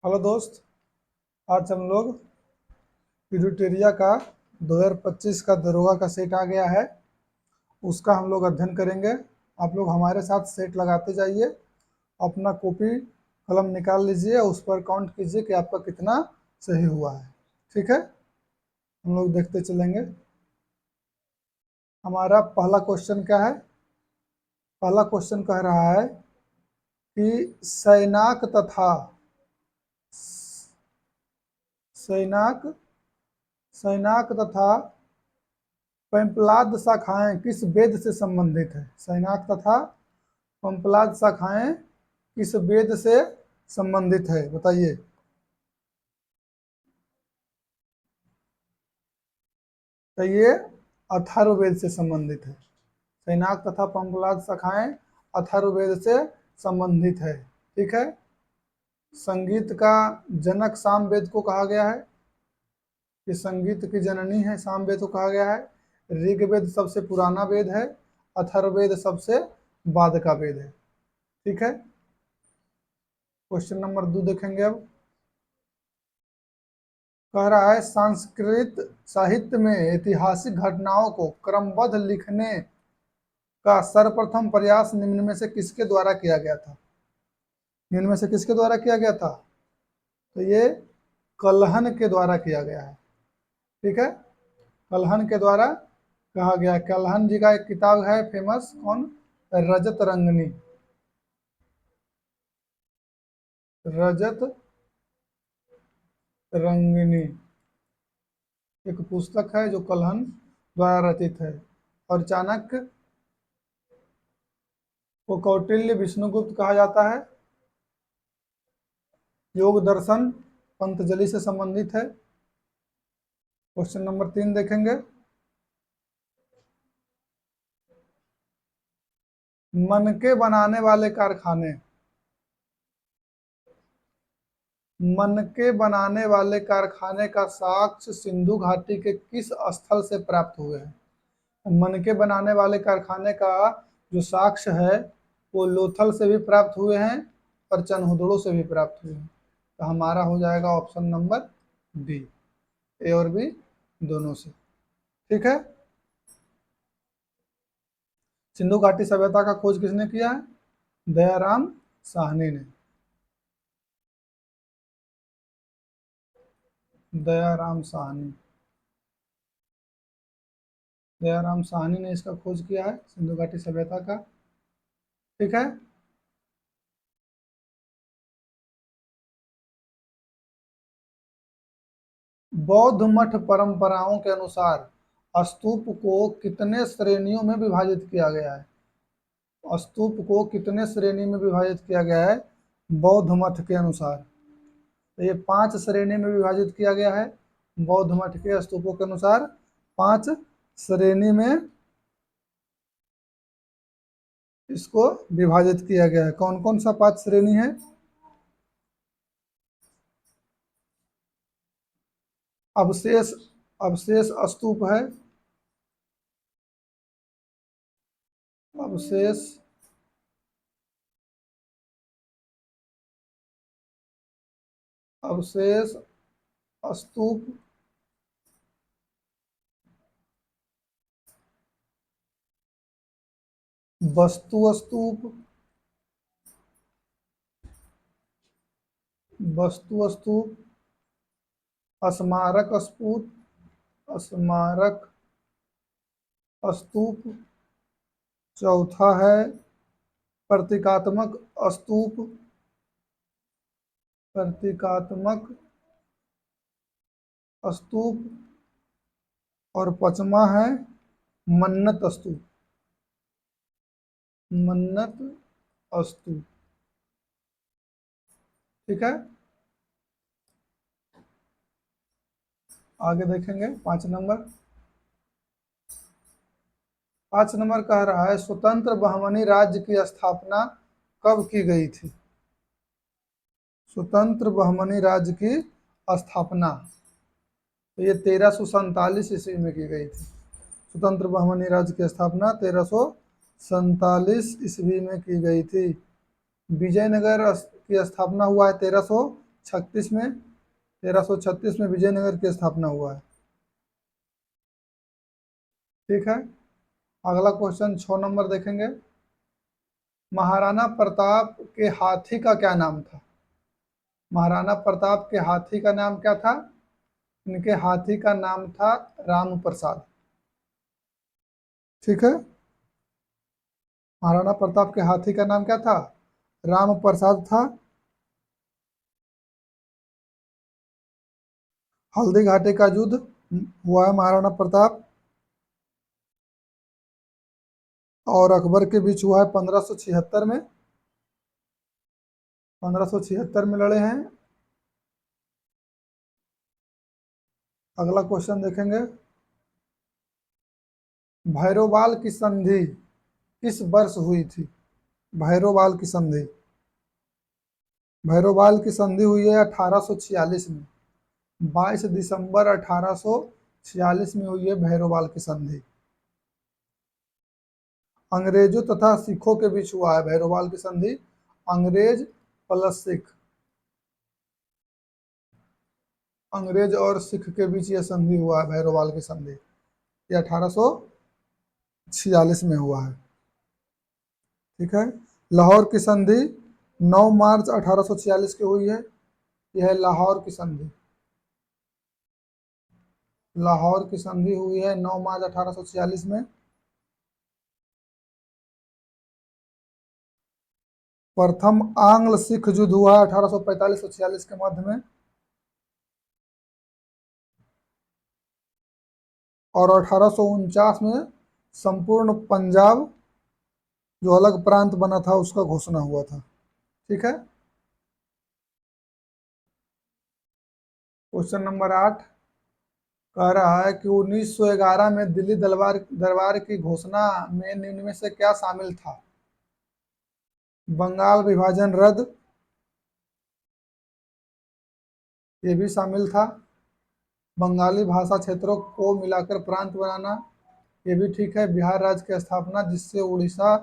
Hello दोस्त। आज हम लोग यूरिटेरिया का 2025 का दरोगा का सेट आ गया है, उसका हम लोग अध्ययन करेंगे। आप लोग हमारे साथ सेट लगाते जाइए, अपना कॉपी कलम निकाल लीजिए, उस पर काउंट कीजिए कि आपका कितना सही हुआ है। ठीक है, हम लोग देखते चलेंगे। हमारा पहला क्वेश्चन क्या है? पहला क्वेश्चन कह रहा है कि सैनाक सैनाक तथा पैपलाद शाखाएं किस वेद से संबंधित है? सैनाक तथा पैपलाद शाखाएं किस वेद से संबंधित है, बताइए। तो ये अथर्ववेद से संबंधित है। सैनाक तथा पैपलाद शाखाएं अथर्ववेद से संबंधित है। ठीक है। संगीत का जनक सामवेद को कहा गया है, कि संगीत की जननी है, सामवेद को कहा गया है। ऋग्वेद सबसे पुराना वेद है, अथर्ववेद सबसे बाद का वेद है। ठीक है। क्वेश्चन नंबर 2 देखेंगे अब। कह रहा है संस्कृत साहित्य में ऐतिहासिक घटनाओं को क्रमबद्ध लिखने का सर्वप्रथम प्रयास निम्न में से किसके द्वारा किया गया था? निम्न में से किसके द्वारा किया गया था? तो ये कलहन के द्वारा किया गया है। ठीक है, कलहन के द्वारा कहा गया। कलहन जी का एक किताब है फेमस, कौन? रजत रंगनी। रजत रंगनी एक पुस्तक है जो कलहन द्वारा रचित है। और चाणक्य को कौटिल्य विष्णुगुप्त कहा जाता है। योग दर्शन पंतजलि से संबंधित है। क्वेश्चन नंबर 3 देखेंगे। मनके बनाने वाले कारखाने मनके बनाने वाले कारखाने का साक्ष्य सिंधु घाटी के किस स्थल से प्राप्त हुए हैं? मनके बनाने वाले कारखाने का जो साक्ष्य है वो लोथल से भी प्राप्त हुए हैं और चनहुदड़ो से भी प्राप्त हुए हैं। तो हमारा हो जाएगा ऑप्शन नंबर डी, ए और बी दोनों से। ठीक है। सिंधु घाटी सभ्यता का खोज किसने किया है? दयाराम साहनी ने। दयाराम साहनी दयाराम साहनी ने इसका खोज किया है, सिंधु घाटी सभ्यता का। ठीक है। बौद्ध मठ परंपराओं के अनुसार स्तूप को कितने श्रेणियों में विभाजित किया गया है? स्तूप को कितने श्रेणी में विभाजित किया गया है बौद्ध मठ के अनुसार? तो ये 5 श्रेणी में विभाजित किया गया है। बौद्ध मठ के स्तूपों के अनुसार 5 श्रेणी में इसको विभाजित किया गया है। कौन कौन सा 5 श्रेणी है? अवशेष अवशेष स्तूप है, अवशेष अवशेष स्तूप, वस्तु स्तूप, वस्तु स्तूप, स्मारक स्तूप, स्मारक स्तूप। चौथा है प्रतीकात्मक स्तूप, प्रतीकात्मक स्तूप। और पांचवा है मन्नत स्तूप, मन्नत स्तूप। ठीक है। आगे देखेंगे 5 नंबर। 5 नंबर कह रहा है स्वतंत्र बहमनी राज्य की स्थापना कब की गई थी? स्वतंत्र बहमनी राज्य की स्थापना तो ये 1347 ईस्वी में की गई थी। स्वतंत्र बहमनी राज्य की स्थापना 1347 ईस्वी में की गई थी। विजयनगर की स्थापना हुआ है 1300 36 में, 1336 में विजयनगर की स्थापना हुआ है। ठीक है, अगला क्वेश्चन 6 नंबर देखेंगे। महाराणा प्रताप के हाथी का क्या नाम था? महाराणा प्रताप के हाथी का नाम क्या था? इनके हाथी का नाम था राम प्रसाद। ठीक है, महाराणा प्रताप के हाथी का नाम क्या था? राम प्रसाद था। हल्दी घाटी का युद्ध हुआ है महाराणा प्रताप और अकबर के बीच हुआ है 1576 में। 1576 में लड़े हैं। अगला क्वेश्चन देखेंगे। भैरोवाल की संधि किस वर्ष हुई थी? भैरोवाल की संधि, भैरोवाल की संधि हुई है 1846 में। 22 दिसंबर 1846 में हुई है भैरोवाल की संधि। अंग्रेजों तथा सिखों के बीच हुआ है भैरोवाल की संधि। अंग्रेज प्लस सिख, अंग्रेज और सिख के बीच यह संधि हुआ है भैरोवाल की संधि। ये 1846 में हुआ है। ठीक है, लाहौर की संधि 9 मार्च 1846 की हुई है। यह है लाहौर की संधि। लाहौर की संधि हुई है 9 मार्च 1846 में। प्रथम आंग्ल सिख युद्ध हुआ 1845-46 के मध्य में। और 1849 में संपूर्ण पंजाब जो अलग प्रांत बना था उसका घोषणा हुआ था। ठीक है, क्वेश्चन नंबर 8 कह रहा है कि 1911 में दिल्ली दरबार दरबार की घोषणा में निम्न में से क्या शामिल था? बंगाल विभाजन रद्द, ये भी शामिल था। बंगाली भाषा क्षेत्रों को मिलाकर प्रांत बनाना, ये भी ठीक है। बिहार राज्य की स्थापना जिससे उड़ीसा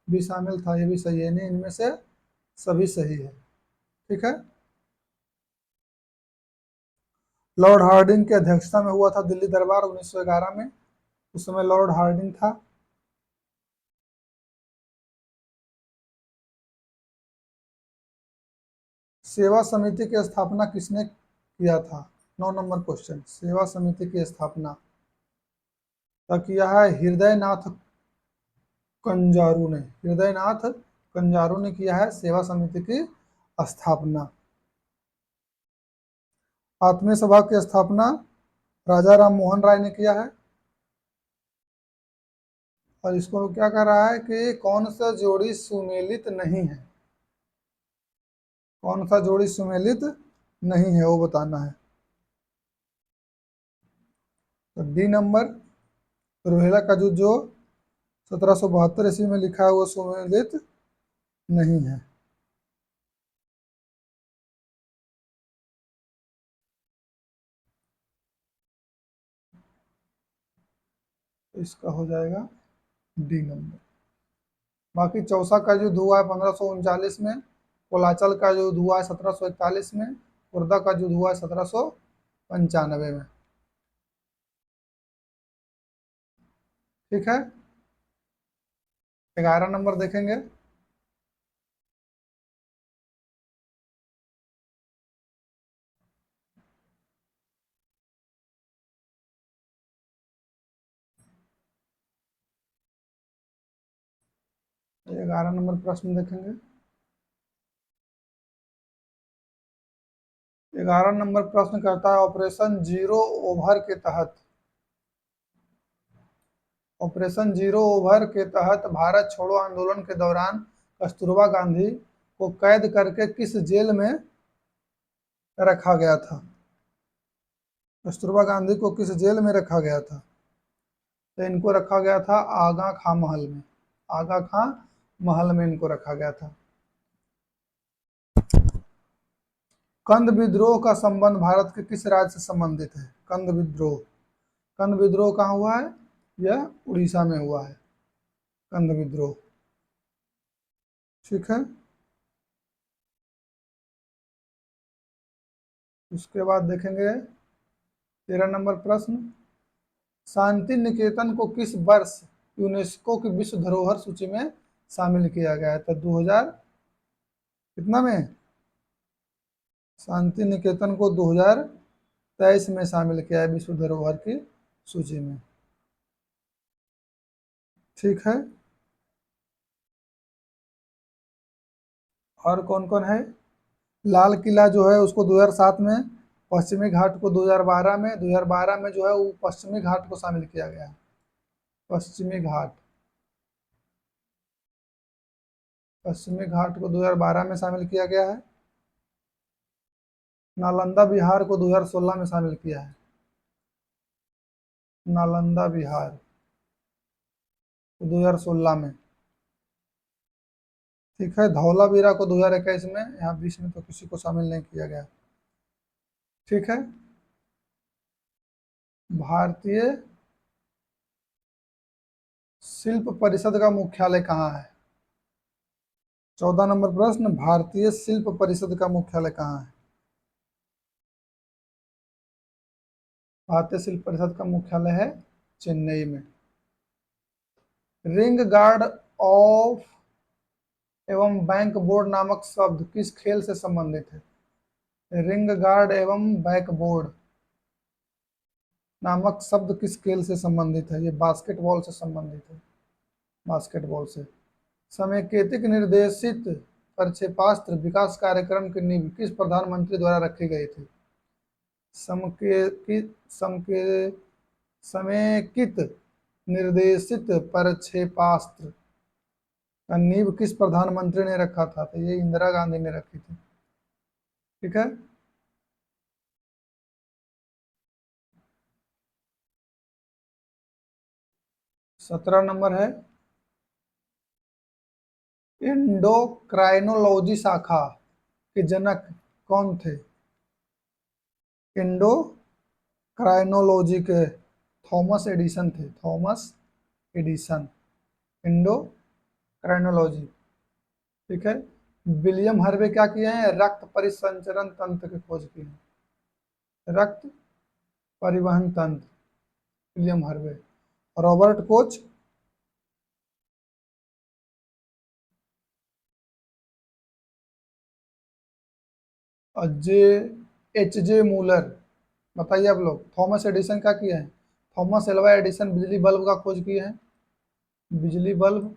भी शामिल था, ये भी सही है। नहीं, इनमें से सभी सही है। ठीक है, लॉर्ड हार्डिंग की अध्यक्षता में हुआ था दिल्ली दरबार 1911 में। उस समय लॉर्ड हार्डिंग था। सेवा समिति की स्थापना किसने किया था? 9 नंबर क्वेश्चन, सेवा समिति की स्थापना का किया है हृदयनाथ कंजारू ने। हृदयनाथ कंजारू ने किया है सेवा समिति की स्थापना। आत्मीय सभा की स्थापना राजा राम मोहन राय ने किया है। और इसको क्या कर रहा है कि कौन सा जोड़ी सुमेलित नहीं है? कौन सा जोड़ी सुमेलित नहीं है वो बताना है। तो डी नंबर, रोहिला का जो 1772 ईस्वी में लिखा है वो सुमेलित नहीं है। तो इसका हो जाएगा डी नंबर। बाकी चौसा का युद्ध हुआ है 1539 में। कोलाचल का युद्ध हुआ है 1741 में। खुर्दा का युद्ध हुआ है 1795 में। ठीक है, 11 नंबर देखेंगे। तो 11 नंबर प्रश्न देखेंगे। 11 नंबर प्रश्न करता है ऑपरेशन जीरो ओवर के तहत, ऑपरेशन जीरो ओवर के तहत भारत छोड़ो आंदोलन के दौरान कस्तूरबा गांधी को कैद करके किस जेल में रखा गया था? कस्तूरबा गांधी को किस जेल में रखा गया था? तो इनको रखा गया था आगा खां महल में। आगा खां महल में इनको रखा गया था। कंद विद्रोह का संबंध भारत के किस राज्य से संबंधित है? कंद विद्रोह, कंद विद्रोह कहाँ हुआ है? यह उड़ीसा में हुआ है कंद विद्रोह। ठीक है, उसके बाद देखेंगे 13 नंबर प्रश्न, शांति निकेतन को किस वर्ष यूनेस्को की विश्व धरोहर सूची में शामिल किया गया है? तो 2000 कितना में शांति निकेतन को 2023 में शामिल किया है विश्व धरोहर की सूची में। ठीक है, और कौन कौन है? लाल किला जो है उसको 2007 में, पश्चिमी घाट को 2012 में, 2012 में जो है वो पश्चिमी घाट को शामिल किया गया है। पश्चिमी घाट, पश्चिमी घाट को 2012 में शामिल किया गया है। नालंदा बिहार को 2016 में शामिल किया है। नालंदा बिहार 2016 में। ठीक है, धौलावीरा को 2021 में, यहाँ बीच में तो किसी को शामिल नहीं किया गया। ठीक है, भारतीय शिल्प परिषद का मुख्यालय कहाँ है? 14 नंबर प्रश्न, भारतीय शिल्प परिषद का मुख्यालय कहाँ है? भारतीय शिल्प परिषद का मुख्यालय है चेन्नई में। रिंग गार्ड ऑफ एवं बैंक बोर्ड नामक शब्द किस खेल से संबंधित है? रिंग गार्ड एवं बैक बोर्ड नामक शब्द किस खेल से संबंधित है? ये बास्केटबॉल से संबंधित है, बास्केटबॉल से। समेकित निर्देशित प्रक्षेपास्त्र विकास कार्यक्रम की नींव किस प्रधानमंत्री द्वारा रखी गई थी? समेकित निर्देशित प्रक्षेपास्त्र का नींव किस प्रधानमंत्री ने रखा था? तो ये इंदिरा गांधी ने रखी थी। ठीक है, सत्रह नंबर है, एंडोक्राइनोलॉजी शाखा के जनक कौन थे? एंडोक्राइनोलॉजी के थॉमस एडिसन थे, थॉमस एडिसन, एंडोक्राइनोलॉजी। ठीक है, विलियम हार्वे क्या किए हैं? रक्त परिसंचरण तंत्र की खोज की है, रक्त परिवहन तंत्र, विलियम हार्वे। रॉबर्ट कोच और H.J. मूलर। बताइए आप लोग, थॉमस एडिसन क्या किए हैं? थॉमस एल्वा एडिसन बिजली बल्ब का खोज किए हैं, बिजली बल्ब।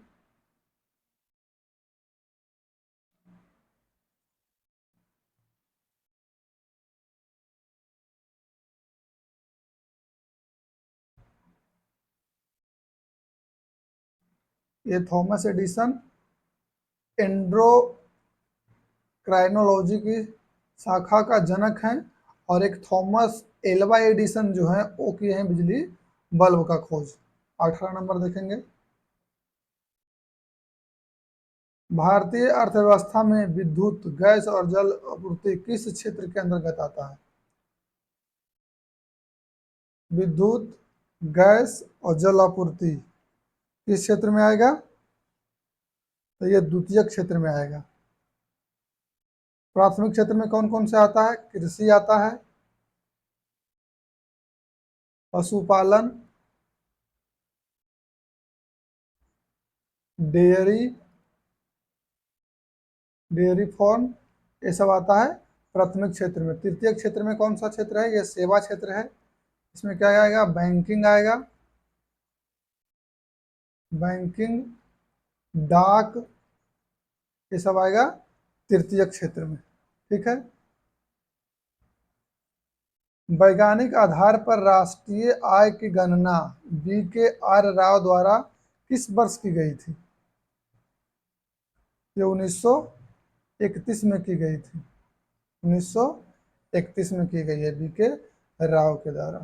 ये थॉमस एडिसन एंड्रोक्राइनोलॉजी की शाखा का जनक हैं, और एक थॉमस एल्वा एडिसन जो है वो किए हैं बिजली बल्ब का खोज। 18 नंबर देखेंगे, भारतीय अर्थव्यवस्था में विद्युत, गैस और जल आपूर्ति किस क्षेत्र के अंतर्गत आता है? विद्युत, गैस और जल आपूर्ति किस क्षेत्र में आएगा? तो ये द्वितीय क्षेत्र में आएगा। प्राथमिक क्षेत्र में कौन कौन से आता है? कृषि आता है, पशुपालन, डेयरी, डेयरी फार्म, ये सब आता है प्राथमिक क्षेत्र में। तृतीय क्षेत्र में कौन सा क्षेत्र है? ये सेवा क्षेत्र है। इसमें क्या आएगा? बैंकिंग आएगा, बैंकिंग, डाक, ये सब आएगा तृतीय क्षेत्र में। ठीक है, वैज्ञानिक आधार पर राष्ट्रीय आय की गणना BKR राव द्वारा किस वर्ष की गई थी? ये 1931 में की गई थी, 1931 में की गई है BK राव के द्वारा।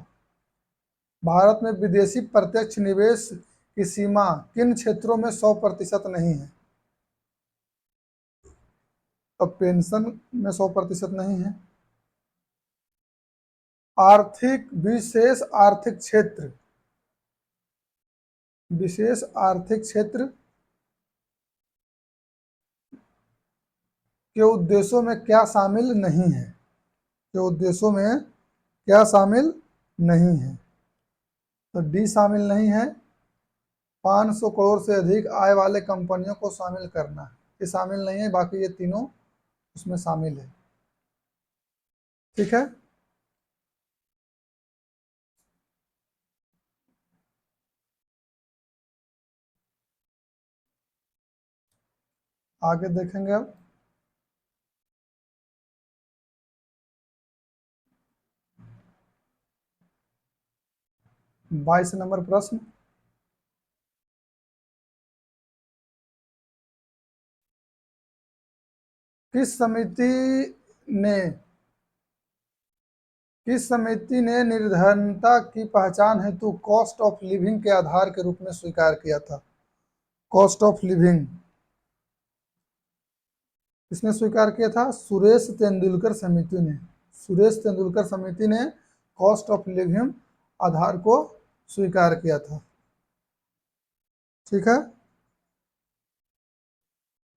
भारत में विदेशी प्रत्यक्ष निवेश की सीमा किन क्षेत्रों में 100% नहीं है? तो पेंशन में 100% नहीं है। आर्थिक विशेष आर्थिक क्षेत्र, विशेष आर्थिक क्षेत्र के उद्देश्यों में क्या शामिल नहीं है? के उद्देश्यों में क्या शामिल नहीं है? तो डी शामिल नहीं है, 500 करोड़ से अधिक आय वाले कंपनियों को शामिल करना, ये शामिल नहीं है, बाकी ये तीनों उसमें शामिल है। ठीक है, आगे देखेंगे अब। 22 नंबर प्रश्न, किस समिति ने किस समिति ने निर्धनता की पहचान हेतु कॉस्ट ऑफ लिविंग के आधार के रूप में स्वीकार किया था? कॉस्ट ऑफ लिविंग किसने स्वीकार किया था? सुरेश तेंदुलकर समिति ने। सुरेश तेंदुलकर समिति ने कॉस्ट ऑफ लिविंग आधार को स्वीकार किया था। ठीक है,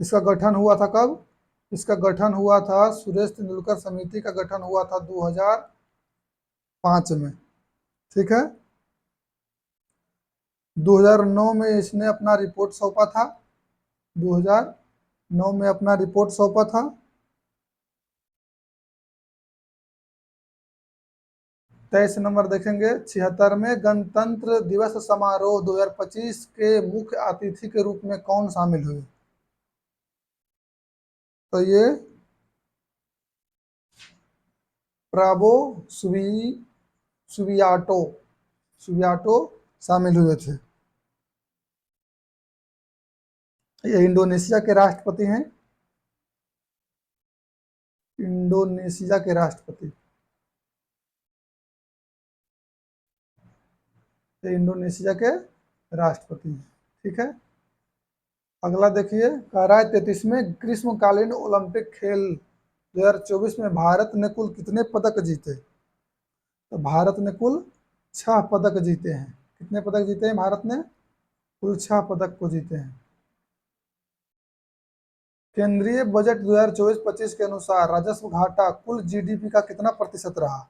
इसका गठन हुआ था कब? इसका गठन हुआ था, सुरेश तेंदुलकर समिति का गठन हुआ था 2005 में। ठीक है, 2009 में इसने अपना रिपोर्ट सौंपा था। 2009 में अपना रिपोर्ट सौंपा था। 23 नंबर देखेंगे, 76वें गणतंत्र दिवस समारोह 2025 के मुख्य अतिथि के रूप में कौन शामिल हुए? तो ये प्राबो सुबियाटो सुबियाटो शामिल हुए थे। ये इंडोनेशिया के राष्ट्रपति हैं। इंडोनेशिया के राष्ट्रपति, ये इंडोनेशिया के राष्ट्रपति हैं। ठीक है, अगला देखिए, कह रहा है 33वें ग्रीष्मकालीन ओलंपिक खेल 2024 में भारत ने कुल कितने पदक जीते? तो भारत ने कुल 6 पदक जीते हैं। कितने पदक जीते हैं भारत ने? कुल 6 पदक को जीते हैं। केंद्रीय बजट 2024-25 के अनुसार राजस्व घाटा कुल जीडीपी का कितना प्रतिशत रहा?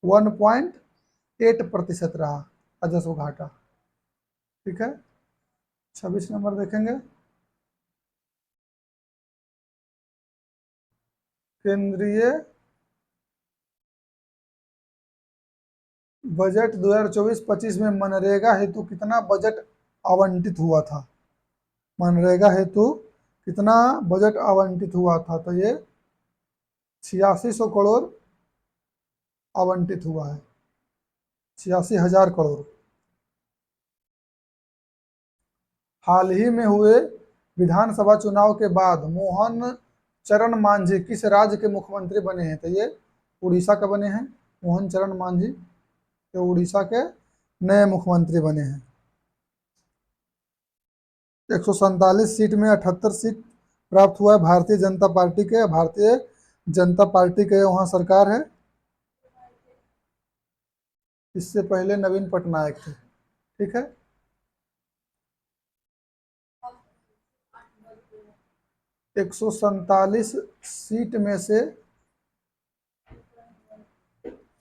1.8% रहा राजस्व घाटा। ठीक है, 26 नंबर देखेंगे, केंद्रीय बजट 2024-25 में मनरेगा हेतु कितना बजट आवंटित हुआ था? मनरेगा हेतु कितना बजट आवंटित हुआ था? तो ये 8600 करोड़ आवंटित हुआ है, 86,000 करोड़। हाल ही में हुए विधानसभा चुनाव के बाद मोहन चरण मांझी किस राज्य के मुख्यमंत्री बने हैं? तो ये उड़ीसा के बने हैं। मोहन चरण मांझी ये उड़ीसा के नए मुख्यमंत्री बने हैं। 147 सीट में 78 सीट प्राप्त हुआ है भारतीय जनता पार्टी के। भारतीय जनता पार्टी के वहाँ सरकार है। इससे पहले नवीन पटनायक थे। ठीक है, 147 सीट में से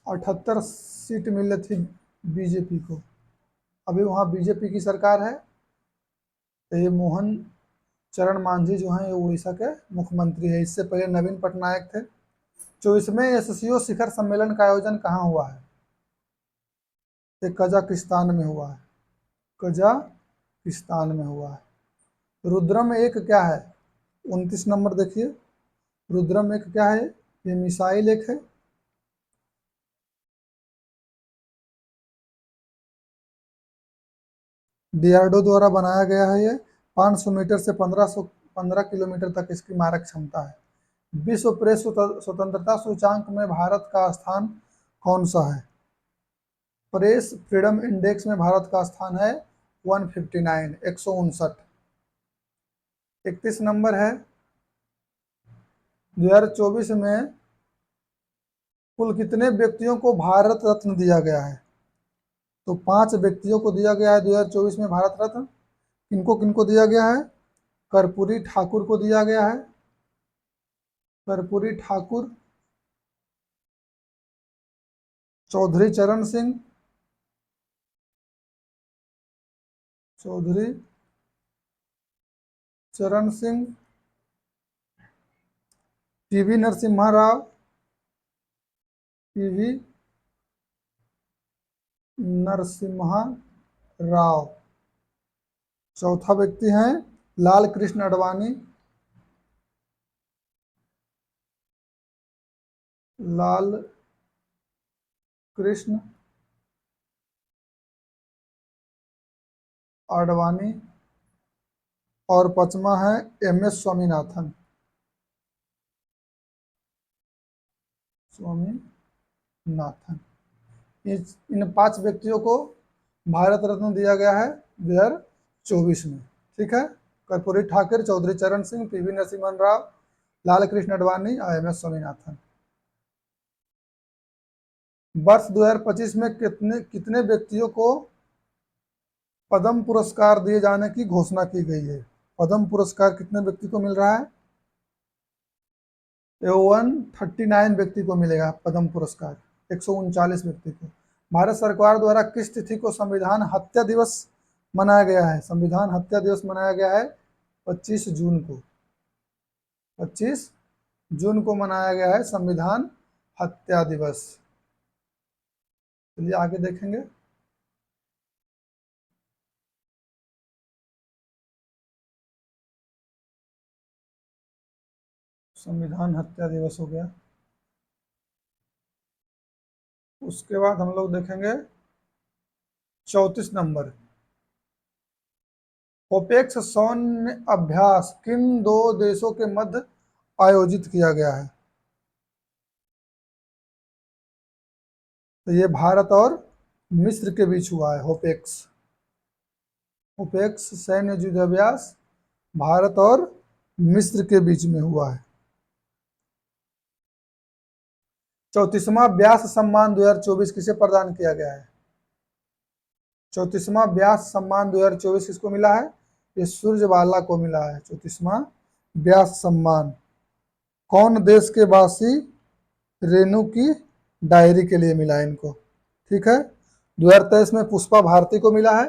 78 सीट मिली थी बीजेपी को। अभी वहाँ बीजेपी की सरकार है। तो ये मोहन चरण मांझी जो हैं ये उड़ीसा के मुख्यमंत्री है। इससे पहले नवीन पटनायक थे। 24वें एससीओ शिखर सम्मेलन का आयोजन कहाँ हुआ है? ये कजाकिस्तान में हुआ है। कजाकिस्तान में हुआ है। रुद्रम एक क्या है? 29 नंबर देखिए, रुद्रम एक क्या है? ये मिसाइल एक है। डीआरडीओ द्वारा बनाया गया है। ये 500 मीटर से 1515 किलोमीटर तक इसकी मारक क्षमता है। विश्व प्रेस स्वतंत्रता सूचांक में भारत का स्थान कौन सा है? प्रेस फ्रीडम इंडेक्स में भारत का स्थान है 159, 159। 31 नंबर है, 2024 में कुल कितने व्यक्तियों को भारत रत्न दिया गया है? तो 5 व्यक्तियों को दिया गया है 2024 में भारत रत्न। किनको किनको दिया गया है? कर्पूरी ठाकुर को दिया गया है। कर्पूरी ठाकुर, चौधरी चरण सिंह, चौधरी चरण सिंह, पीवी नरसिम्हा राव, पीवी नरसिम्हा राव। चौथा व्यक्ति हैं लाल कृष्ण आडवाणी, लाल कृष्ण आडवाणी। और पांचवा है एम.एस. स्वामीनाथन, स्वामीनाथन। इन 5 व्यक्तियों को भारत रत्न दिया गया है 2024 में। ठीक है, कर्पूरी ठाकुर, चौधरी चरण सिंह, पीवी नरसिम्हा राव, लाल कृष्ण आडवाणी और एम.एस. स्वामीनाथन। वर्ष 2025 में कितने व्यक्तियों को पद्म पुरस्कार दिए जाने की घोषणा की गई है? पद्म पुरस्कार कितने व्यक्ति को मिल रहा है? 139 व्यक्ति को मिलेगा पद्म पुरस्कार, 139 व्यक्ति को। भारत सरकार द्वारा किस तिथि को संविधान हत्या दिवस मनाया गया है? संविधान हत्या दिवस मनाया गया है 25 जून को। 25 जून को मनाया गया है संविधान हत्या दिवस। चलिए आगे देखेंगे। संविधान हत्या दिवस हो गया। उसके बाद हम लोग देखेंगे 34 नंबर, ओपेक्स सैन्य अभ्यास किन 2 देशों के मध्य आयोजित किया गया है? तो ये भारत और मिस्र के बीच हुआ है। ओपेक्स ओपेक्स सैन्य युद्धाभ्यास भारत और मिस्र के बीच में हुआ है। 34वां व्यास सम्मान 2024 किसे प्रदान किया गया है? 34वां व्यास सम्मान 2024 किसको मिला है? ये सूर्यवाला को मिला है 34वां व्यास सम्मान। कौन देश के वासी रेणु की डायरी के लिए मिला है इनको? ठीक है, 2023 में पुष्पा भारती को मिला है,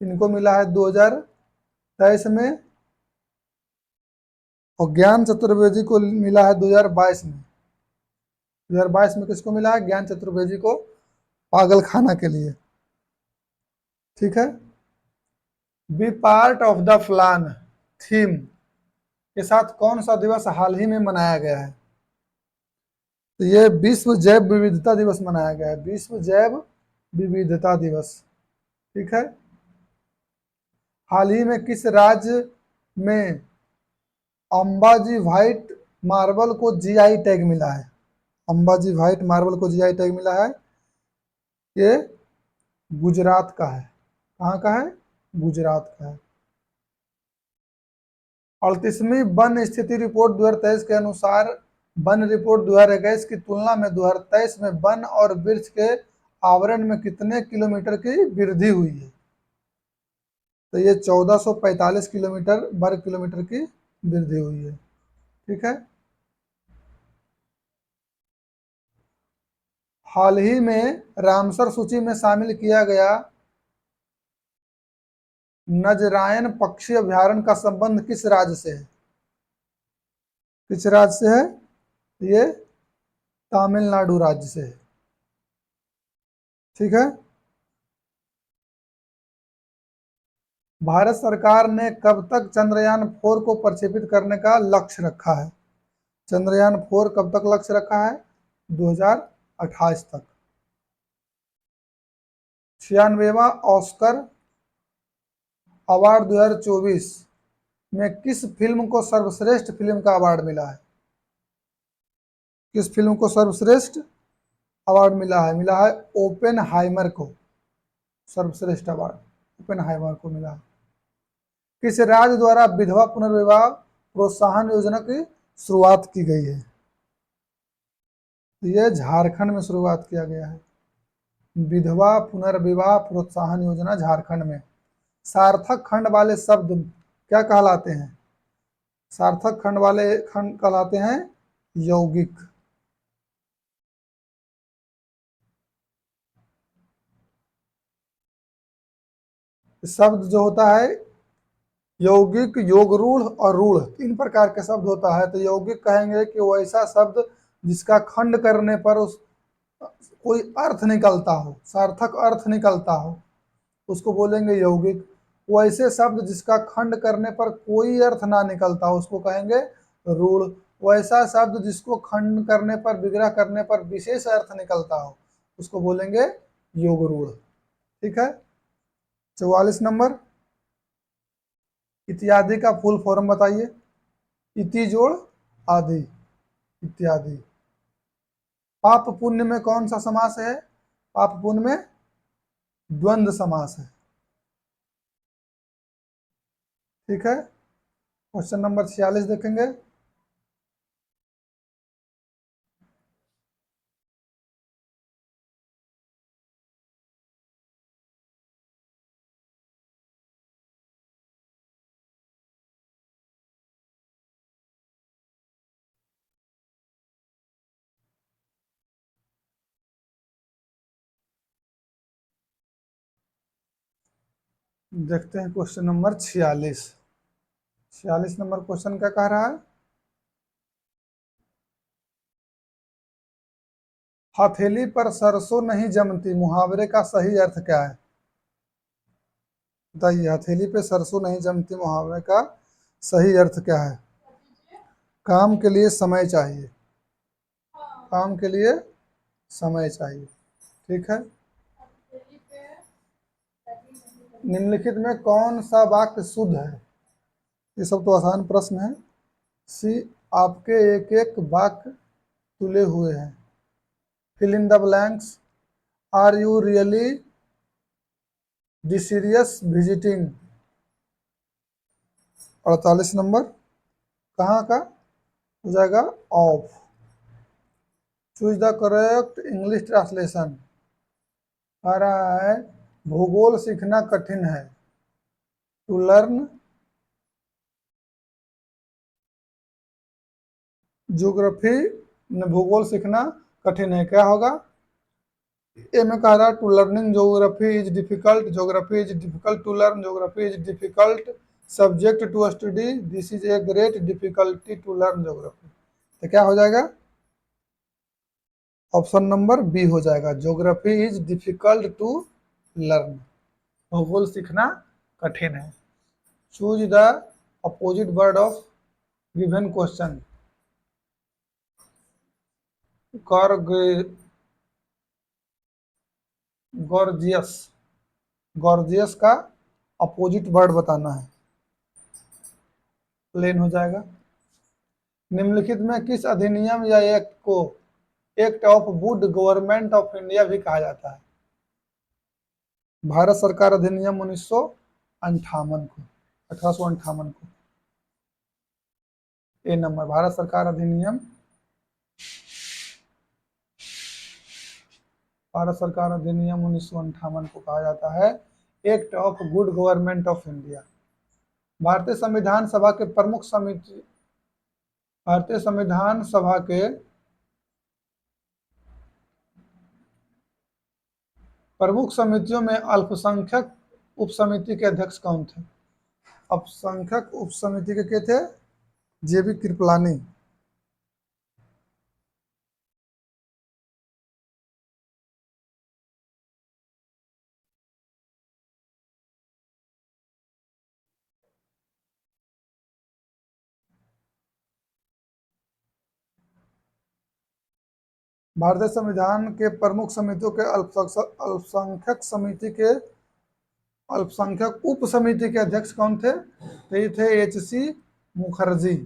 इनको मिला है 2023 में। और ज्ञान चतुर्वेदी को मिला है 2022 में। 2022 में किसको मिला है? ज्ञान चतुर्वेदी को, पागल खाना के लिए। ठीक है, B part of the plan theme के साथ कौन सा दिवस हाल ही में मनाया गया है? तो ये विश्व जैव विविधता दिवस मनाया गया है, विश्व जैव विविधता दिवस। ठीक है, हाल ही में किस राज्य में अंबाजी व्हाइट मार्बल को जीआई टैग मिला है? अंबाजी व्हाइट मार्बल को जीआई टैग मिला है, ये गुजरात का है। कहाँ का है? गुजरात का है। 38वीं वन स्थिति रिपोर्ट 2023 के अनुसार वन रिपोर्ट 2021 की तुलना में 2023 में वन और वृक्ष के आवरण में कितने किलोमीटर की वृद्धि हुई है? तो ये 1445 किलोमीटर वर्ग किलोमीटर की वृद्धि हुई है। ठीक है, हाल ही में रामसर सूची में शामिल किया गया नजरायन पक्षी अभयारण्य का संबंध किस राज्य से है? किस राज्य से है? ये तमिलनाडु राज्य से है। ठीक है, भारत सरकार ने कब तक चंद्रयान 4 को प्रक्षेपित करने का लक्ष्य रखा है? चंद्रयान 4 कब तक लक्ष्य रखा है? 2028 तक। 96वां ऑस्कर अवार्ड 2024 में किस फिल्म को सर्वश्रेष्ठ फिल्म का अवार्ड मिला है? किस फिल्म को सर्वश्रेष्ठ अवार्ड मिला है? मिला है ओपेनहाइमर को सर्वश्रेष्ठ अवार्ड, ओपेनहाइमर को मिला है। किस राज्य द्वारा विधवा पुनर्विवाह प्रोत्साहन योजना की शुरुआत की गई है? यह झारखंड में शुरुआत किया गया है, विधवा पुनर्विवाह प्रोत्साहन योजना झारखंड में। सार्थक खंड वाले शब्द क्या कहलाते हैं? सार्थक खंड वाले खंड कहलाते हैं यौगिक। शब्द जो होता है यौगिक, योग रूढ़ और रूढ़, तीन प्रकार के शब्द होता है। तो यौगिक कहेंगे कि वो ऐसा शब्द जिसका खंड करने पर उस कोई अर्थ निकलता हो, सार्थक अर्थ निकलता हो, उसको बोलेंगे यौगिक। वो ऐसे शब्द जिसका खंड करने पर कोई अर्थ ना निकलता हो, उसको कहेंगे रूढ़। वैसा शब्द जिसको खंड करने पर, विग्रह करने पर विशेष अर्थ निकलता हो, उसको बोलेंगे योग रूढ़। ठीक है। 44 नंबर, इत्यादि का फुल फॉर्म बताइए। इति जोड़ आदि, इत्यादि। पाप पुण्य में कौन सा समास है? पाप पुण्य में द्वंद्व समास है। ठीक है। क्वेश्चन नंबर 46 देखेंगे। देखते हैं क्वेश्चन नंबर 46। 46 नंबर क्वेश्चन क्या कह रहा है? हथेली पर सरसों नहीं जमती, मुहावरे का सही अर्थ क्या है? बताइए, हथेली पे सरसों नहीं जमती, मुहावरे का सही अर्थ क्या है? काम के लिए समय चाहिए, काम के लिए समय चाहिए। ठीक है। निम्नलिखित में कौन सा वाक्य शुद्ध है? ये सब तो आसान प्रश्न है। सी, आपके एक एक वाक्य तुले हुए हैं। Fill in the blanks. Are you really desirous visiting? 48 number, कहाँ का हो जाएगा? Off. Choose the correct English translation. आ रहा है भूगोल सीखना कठिन है। टू लर्न ज्योग्राफी, भूगोल सीखना कठिन है, क्या होगा? ए में कह रहा है to learning geography is difficult, geography is difficult to learn, geography is difficult subject to study, this is a great difficulty to learn geography. तो क्या हो जाएगा? ऑप्शन नंबर बी हो जाएगा, geography is difficult to learn, भूगोल सीखना कठिन है। Choose the opposite word of given question. Gorgeous, gorgeous का अपोजिट वर्ड बताना है। प्लेन हो जाएगा। निम्नलिखित में किस अधिनियम या एक्ट को act of would government of India भी कहा जाता है? भारत सरकार अधिनियम 1958 को, 1858 को। ए नंबर, भारत सरकार अधिनियम, भारत सरकार अधिनियम 1958 को कहा जाता है act of good government of India. भारतीय संविधान सभा के प्रमुख समिति, भारतीय संविधान सभा के प्रमुख समितियों में अल्पसंख्यक उपसमिति के अध्यक्ष कौन थे? अल्पसंख्यक उपसमिति के थे? जेबी कृपलानी। भारतीय संविधान के प्रमुख समितियों के अल्पसंख्यक समिति के अल्पसंख्यक उप समिति के अध्यक्ष कौन थे? तो ये थे एच.सी. मुखर्जी।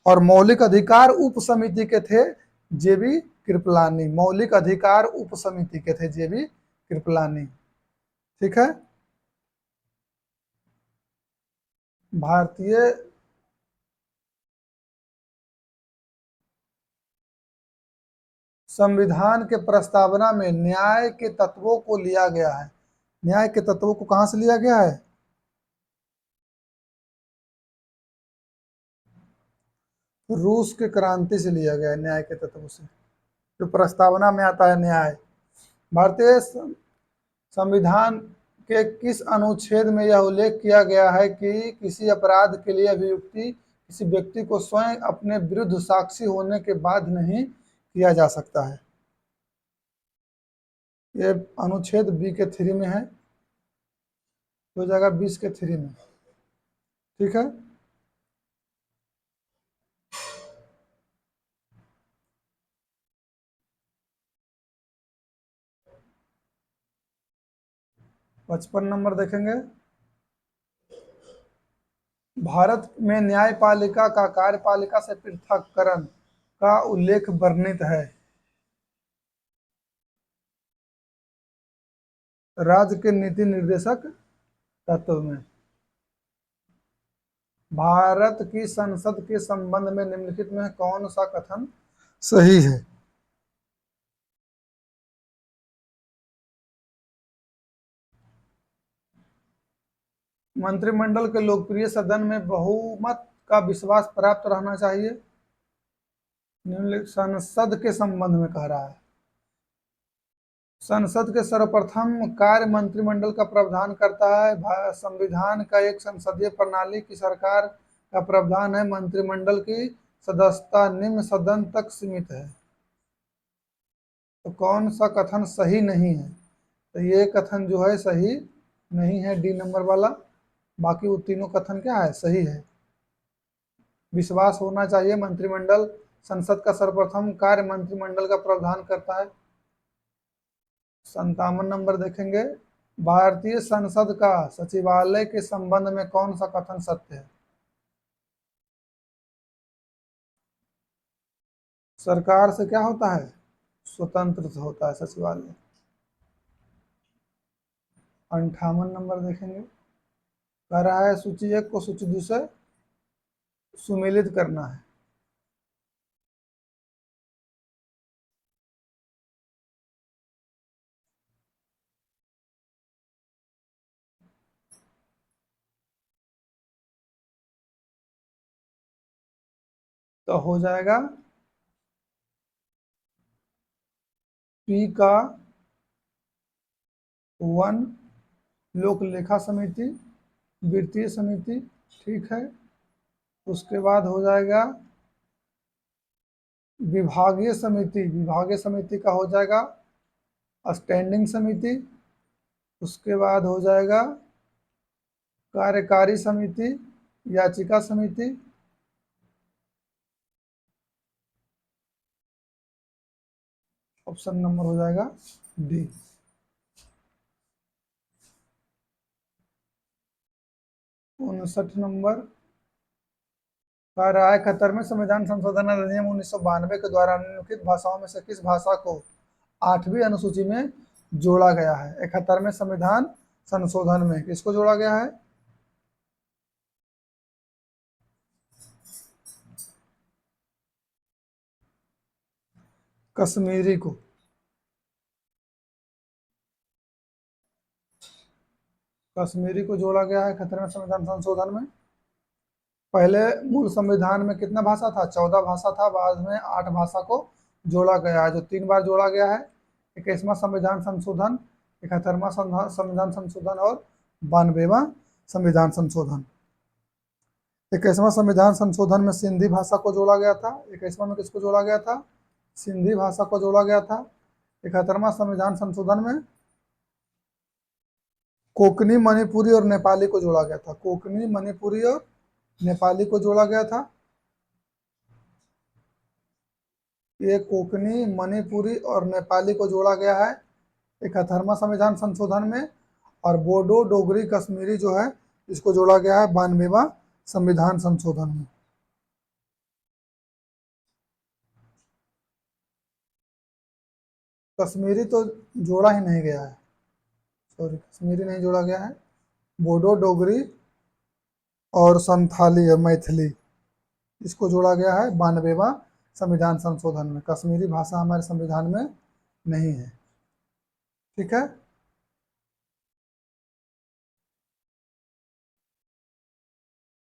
और मौलिक अधिकार उप समिति के थे जेबी कृपलानी, मौलिक अधिकार उप समिति के थे जेबी कृपलानी। ठीक है। भारतीय संविधान के प्रस्तावना में न्याय के तत्वों को लिया गया है। न्याय के तत्वों को कहां से लिया गया है? रूस के क्रांति से लिया गया है, न्याय के तत्वों से। जो प्रस्तावना में आता है न्याय। भारतीय संविधान के किस अनुच्छेद में यह उल्लेख किया गया है कि किसी अपराध के लिए अभियुक्ति किसी व्यक्ति को स्वयं अपने विरुद्ध साक्षी होने के बाद नहीं किया जा सकता है? ये अनुच्छेद बी के 3 में है, हो जाएगा 20 के 3 में। ठीक है, पचपन नंबर देखेंगे। भारत में न्यायपालिका का कार्यपालिका से पृथक्करण का उल्लेख वर्णित है। राज्य के नीति निर्देशक तत्व में। भारत की संसद के संबंध में निम्नलिखित में कौन सा कथन सही है? मंत्रिमंडल के लोकप्रिय सदन में बहुमत का विश्वास प्राप्त रहना चाहिए। निम्नलिखित संसद के संबंध में कह रहा है। संसद के सर्वप्रथम कार्य मंत्रिमंडल का प्रावधान करता है। संविधान का एक संसदीय प्रणाली की सरकार का प्रावधान है। मंत्रिमंडल की सदस्यता निम्न सदन तक सीमित है। तो कौन सा कथन सही नहीं है? तो ये कथन जो है सही नहीं है, डी नंबर वाला। बाकी वो तीनों कथन क्या है? सही है। विश्वास होना चाहिए मंत्रिमंडल, संसद का सर्वप्रथम कार्य मंत्रिमंडल का प्रावधान करता है। 57 नंबर देखेंगे। भारतीय संसद का सचिवालय के संबंध में कौन सा कथन सत्य है? सरकार से क्या होता है? स्वतंत्र होता है सचिवालय। 58 नंबर देखेंगे। कह रहा है सूची 1 को सूची 2 से सुमेलित करना है। तो हो जाएगा पी का 1 लोक लेखा समिति, वित्तीय समिति। ठीक है, उसके बाद हो जाएगा विभागीय समिति। विभागीय समिति का हो जाएगा स्टैंडिंग समिति। उसके बाद हो जाएगा कार्यकारी समिति, याचिका समिति। ऑप्शन नंबर हो जाएगा डी। 59 नंबर का राय 71वें संविधान संशोधन अधिनियम 1992 के द्वारा निम्नलिखित भाषाओं में से किस भाषा को 8वीं अनुसूची में जोड़ा गया है? 71वें संविधान संशोधन में किसको जोड़ा गया है? कश्मीरी को। कश्मीरी को जोड़ा गया है 71वें संविधान संशोधन में। पहले मूल संविधान में कितना भाषा था? 14 भाषा था। बाद में 8 भाषा को जोड़ा गया है, जो 3 बार जोड़ा गया है। 21वां संविधान संशोधन, 71वां संविधान संशोधन और 92वां संविधान संशोधन। 21वां संविधान संशोधन में सिंधी भाषा को जोड़ा गया था। 21वां में किसको जोड़ा गया था? सिंधी भाषा को जोड़ा गया था। 71वां संविधान संशोधन में कोंकणी, मणिपुरी और नेपाली को जोड़ा गया था। कोंकणी, मणिपुरी और नेपाली को जोड़ा गया था। ये कोंकणी, मणिपुरी और नेपाली को जोड़ा गया है 71वां संविधान संशोधन में। और बोडो, डोगरी, कश्मीरी जो है इसको जोड़ा गया है 92वां संविधान संशोधन में। कश्मीरी तो जोड़ा ही नहीं गया है, सॉरी, कश्मीरी नहीं जोड़ा गया है। बोडो, डोगरी और संथाली या मैथिली इसको जोड़ा गया है 92वां संविधान संशोधन में। कश्मीरी भाषा हमारे संविधान में नहीं है। ठीक है,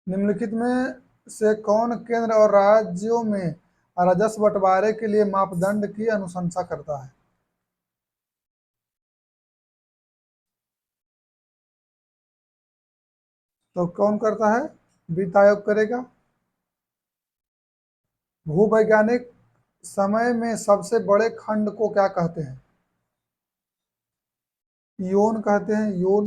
निम्नलिखित में से कौन केंद्र और राज्यों में राजस्व बंटवारे के लिए मापदंड की अनुशंसा करता है? तो कौन करता है? वित्त आयोग करेगा। भूवैज्ञानिक समय में सबसे बड़े खंड को क्या कहते हैं? योन कहते हैं, योन।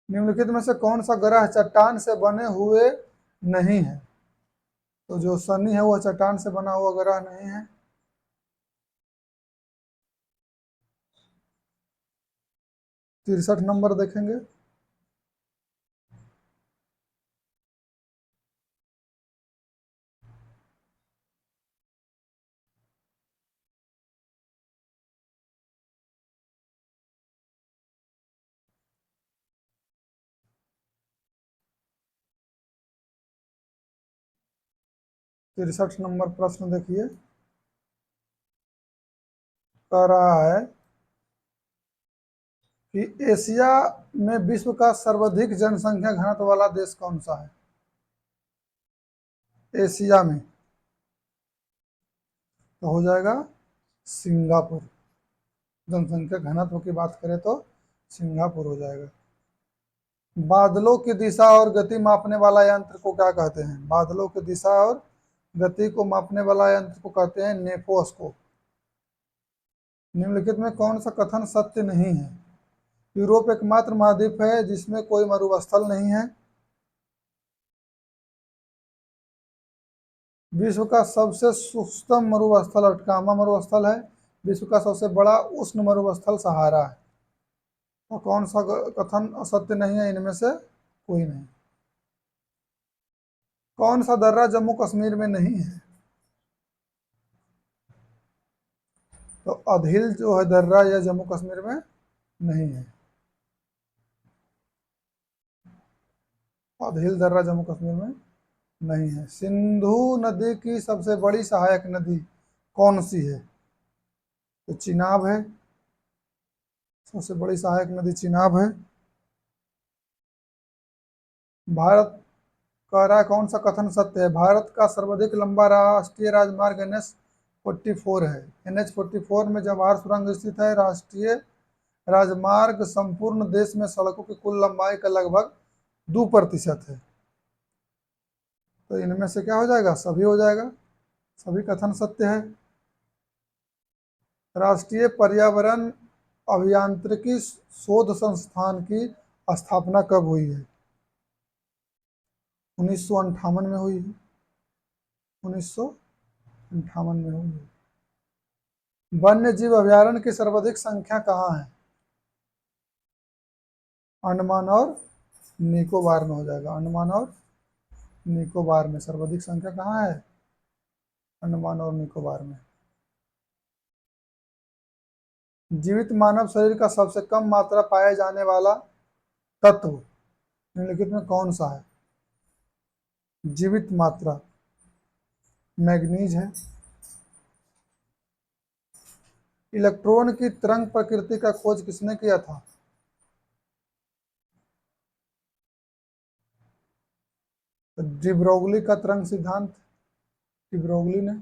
निम्नलिखित में से कौन सा ग्रह चट्टान से बने हुए नहीं है? तो जो शनि है वह चट्टान से बना हुआ ग्रह नहीं है। तिरसठ नंबर देखेंगे। तिरसठ नंबर प्रश्न देखिए, कह रहा है कि एशिया में विश्व का सर्वाधिक जनसंख्या घनत्व वाला देश कौन सा है? एशिया में तो हो जाएगा सिंगापुर। जनसंख्या घनत्व की बात करें तो सिंगापुर हो जाएगा। बादलों की दिशा और गति मापने वाला यंत्र को क्या कहते हैं? बादलों की दिशा और गति को मापने वाला यंत्र को कहते हैं नेफोस्कोप। निम्नलिखित में कौन सा कथन सत्य नहीं है? यूरोप एकमात्र महाद्वीप है जिसमें कोई मरुस्थल नहीं है। विश्व का सबसे सूक्ष्म मरुस्थल अटकामा मरुस्थल है। विश्व का सबसे बड़ा उष्ण मरुस्थल सहारा है। तो कौन सा कथन सत्य नहीं है इनमें से? कोई नहीं। कौन सा दर्रा जम्मू कश्मीर में नहीं है? तो अधील जो है दर्रा यह जम्मू कश्मीर में नहीं है। अधील दर्रा जम्मू कश्मीर में नहीं है। सिंधु नदी की सबसे बड़ी सहायक नदी कौन सी है? तो चिनाब है। सबसे बड़ी सहायक नदी चिनाब है। भारत कह रहा है कौन सा कथन सत्य है? भारत का सर्वाधिक लंबा राष्ट्रीय राजमार्ग NH-44 है। NH-44 में जवाहर सुरंग स्थित है। राष्ट्रीय राजमार्ग संपूर्ण देश में सड़कों की कुल लंबाई का लगभग 2% है। तो इनमें से क्या हो जाएगा? सभी हो जाएगा। सभी कथन सत्य है। राष्ट्रीय पर्यावरण अभियांत्रिकी शोध संस्थान की स्थापना कब हुई है? 1958 में हुई है। 1958 में हुई है। वन्य जीव अभयारण्य की सर्वाधिक संख्या कहाँ है? अंडमान और निकोबार में हो जाएगा। अंडमान और निकोबार में सर्वाधिक संख्या कहाँ है? अंडमान और निकोबार में। जीवित मानव शरीर का सबसे कम मात्रा पाए जाने वाला तत्व निम्नलिखित में कौन सा है? जीवित मात्रा मैग्नीज है। इलेक्ट्रॉन की तरंग प्रकृति का खोज किसने किया था? डी ब्रोगली का तरंग सिद्धांत डी ब्रोगली ने।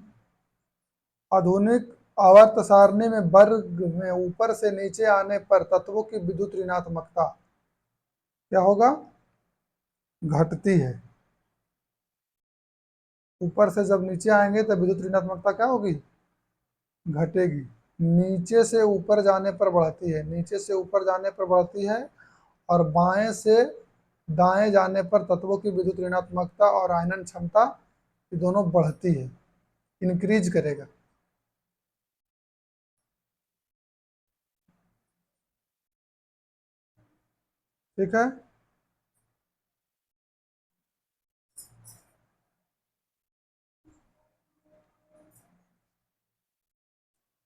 आधुनिक आवर्त सारणी में वर्ग में ऊपर से नीचे आने पर तत्वों की विद्युत ऋणात्मकता क्या होगा? घटती है। ऊपर से जब नीचे आएंगे तो विद्युत ऋणात्मकता क्या होगी? घटेगी। नीचे से ऊपर जाने पर बढ़ती है। नीचे से ऊपर जाने पर बढ़ती है और बाएं से दाएं जाने पर तत्वों की विद्युत ऋणात्मकता और आयनन क्षमता ये दोनों बढ़ती है, इंक्रीज करेगा। ठीक है।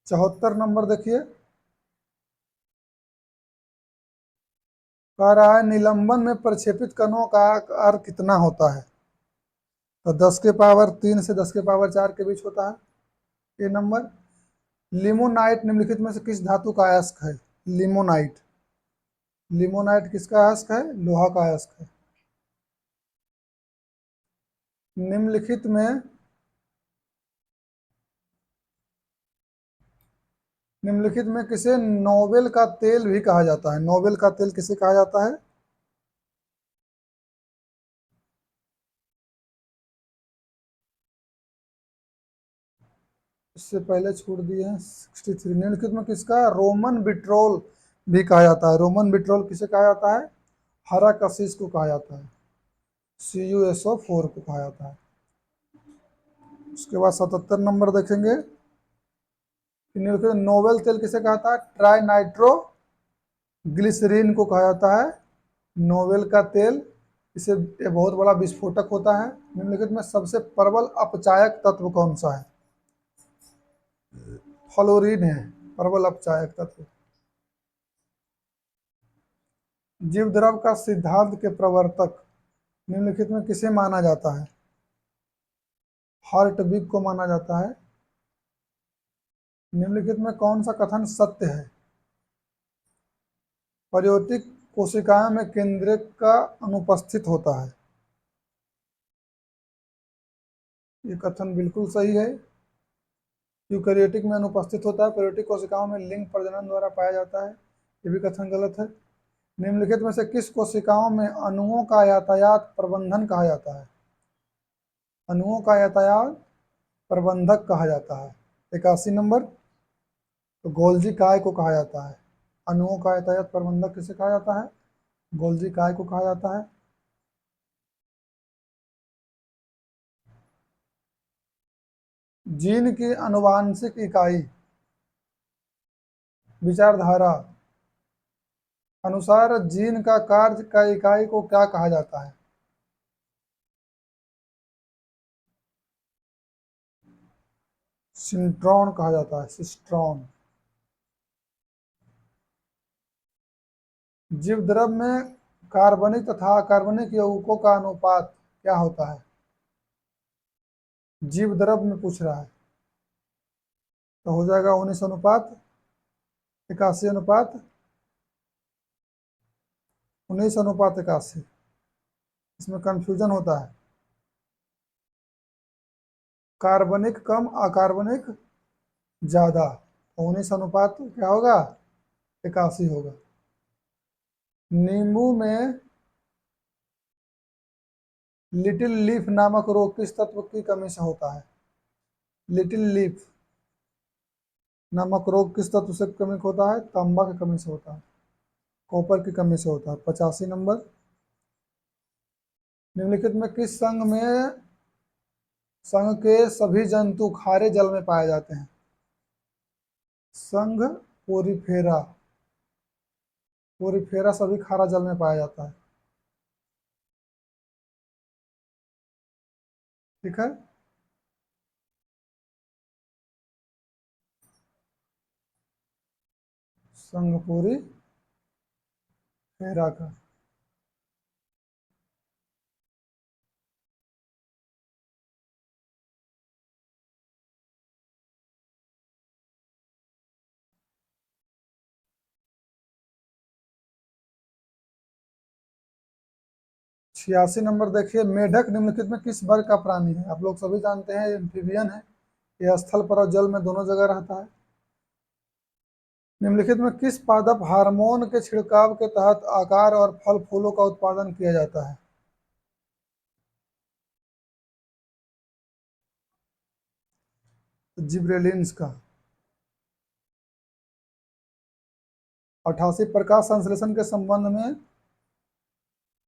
74 नंबर देखिए, कह रहा है निलंबन में प्रक्षेपित कणों का आकार कितना होता है? तो 10 के पावर 3 से 10 के पावर 4 के बीच होता है। ये नंबर। लिमोनाइट निम्नलिखित में से किस धातु का अयस्क है? लिमोनाइट। लिमोनाइट किसका अयस्क है? लोहा का अयस्क है। निम्नलिखित में निम्नलिखित में किसे नोबेल का तेल भी कहा जाता है? नोबेल का तेल किसे कहा जाता है? इससे पहले छोड़ दिए हैं 63। निम्नलिखित में किसका रोमन बिट्रोल भी कहा जाता है? रोमन बिट्रोल किसे कहा जाता है? हरा कशिश को कहा जाता है, CuSO4 को कहा जाता है। उसके बाद 77 नंबर देखेंगे कि निम्नलिखित नोबेल तेल किसे कहता है? ट्राई नाइट्रो ग्लिसरीन को कहा जाता है नोबेल का तेल। इसे ये बहुत बड़ा विस्फोटक होता है। निम्नलिखित में सबसे प्रबल अपचायक तत्व कौन सा है? फ्लोरीन है प्रबल अपचायक तत्व। जीव द्रव का सिद्धांत के प्रवर्तक निम्नलिखित में किसे माना जाता है? हार्टविग को माना जाता है। निम्नलिखित में कौन सा कथन सत्य है? प्रोयोटिक कोशिकाओं में केंद्रक का अनुपस्थित होता है। ये कथन बिल्कुल सही है। यूकैरियोटिक में अनुपस्थित होता है, प्रोयोटिक कोशिकाओं में लिंग प्रजनन द्वारा पाया जाता है। ये भी कथन गलत है। निम्नलिखित में से किस कोशिकाओं में अणुओं का यातायात प्रबंधन कहा जाता है? अणुओं का यातायात प्रबंधक कहा जाता है। 81 नंबर, तो गोल्जी काय को कहा जाता है। अणुओं का यातायात प्रबंधक किसे कहा जाता है? गोल्जी काय को कहा जाता है। जीन की आनुवांशिक इकाई विचारधारा अनुसार जीन का कार्य का इकाई को क्या कहा जाता है? सिंट्रॉन कहा जाता है, सिस्ट्रॉन। जीव द्रव में कार्बनिक तथा अकार्बनिक यौगिकों का अनुपात क्या होता है? जीव द्रव में पूछ रहा है, तो हो जाएगा 19 अनुपात 81 अनुपात 19 अनुपात 81। इसमें कंफ्यूजन होता है, कार्बनिक कम अकार्बनिक ज्यादा, 19 अनुपात क्या होगा? 81 होगा। नींबू में लिटिल लीफ नामक रोग किस तत्व की कमी से होता है? लिटिल लीफ नामक रोग किस तत्व से कमी से होता है? तांबा की कमी से होता है, कॉपर की कमी से होता है। 85 नंबर, निम्नलिखित में किस संघ के सभी जंतु खारे जल में पाए जाते हैं? संघ पोरीफेरा, पोरीफेरा सभी खारा जल में पाया जाता है। ठीक है, संघ पोरी फेरा का। 86 नंबर देखिए, मेढक निम्नलिखित में किस वर्ग का प्राणी है? आप लोग सभी जानते हैं एम्फीबियन है, यह स्थल पर और जल में दोनों जगह रहता है। निम्नलिखित में किस पादप हार्मोन के छिड़काव के तहत आकार और फल फूलों का उत्पादन किया जाता है? जिब्रेलिन्स का। 88 प्रकाश संश्लेषण के संबंध में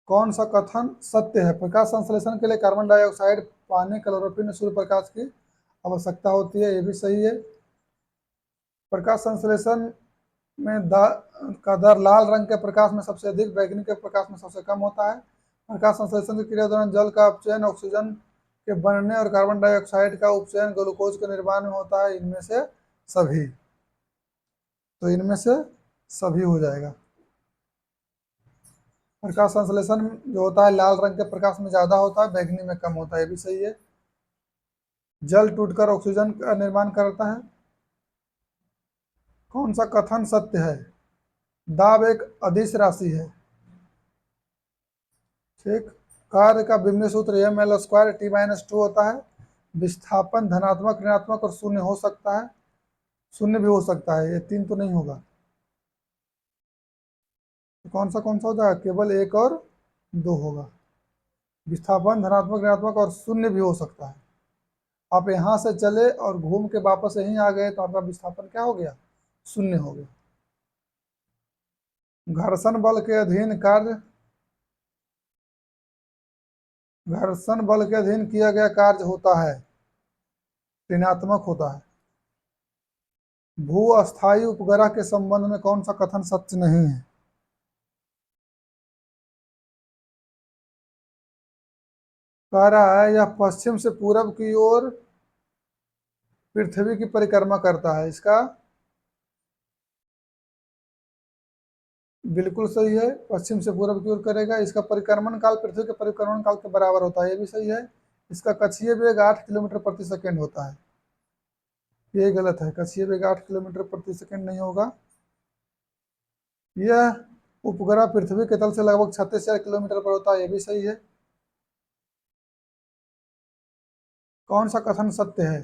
कौन सा कथन सत्य है? प्रकाश संश्लेषण के लिए कार्बन डाइऑक्साइड पानी क्लोरोफिल सूर्य प्रकाश की आवश्यकता होती है, ये भी सही है। प्रकाश संश्लेषण में का दर लाल रंग के प्रकाश में सबसे अधिक, बैगनी के प्रकाश में सबसे कम होता है। प्रकाश संश्लेषण की क्रिया दौरान जल का अपचयन ऑक्सीजन के बनने और कार्बन डाइऑक्साइड का उपचयन ग्लूकोज के निर्माण में होता है। इनमें से सभी, तो इनमें से सभी हो जाएगा। प्रकाश संश्लेषण जो होता है लाल रंग के प्रकाश में ज्यादा होता है, बैगनी में कम होता है, ये भी सही है। जल टूटकर ऑक्सीजन का निर्माण करता है। कौन सा कथन सत्य है? दाब एक अदिश राशि है। ठीक, कार्य का बिंदु सूत्र ml² T-2 होता है। विस्थापन धनात्मक ऋणात्मक और शून्य हो सकता है। शून्य भी हो सकता है, ये 3 तो नहीं होगा। तो कौन सा हो जाएगा, केवल 1 और 2 होगा। विस्थापन धनात्मक ऋणात्मक और शून्य भी हो सकता है। आप यहाँ से चले और घूम के वापस यहीं आ गए तो आपका विस्थापन क्या हो गया, शून्य हो गया। घर्षण बल के अधीन कार्य, घर्षण बल के अधीन किया गया कार्य होता है, ऋणात्मक होता है। भू अस्थायी उपग्रह के संबंध में कौन सा कथन सत्य नहीं है। कह रहा है यह पश्चिम से पूरब की ओर पृथ्वी की परिक्रमा करता है, इसका बिल्कुल सही है, पश्चिम से पूरब की ओर करेगा। इसका परिक्रमण काल पृथ्वी के परिक्रमण काल के बराबर होता है, ये भी सही है। इसका कक्षीय वेग 8 किलोमीटर प्रति सेकेंड होता है, ये गलत है, कक्षीय वेग 8 किलोमीटर प्रति सेकेंड नहीं होगा। यह उपग्रह पृथ्वी के तल से लगभग 36,000 किलोमीटर पर होता है, ये भी सही है। कौन सा कथन सत्य है,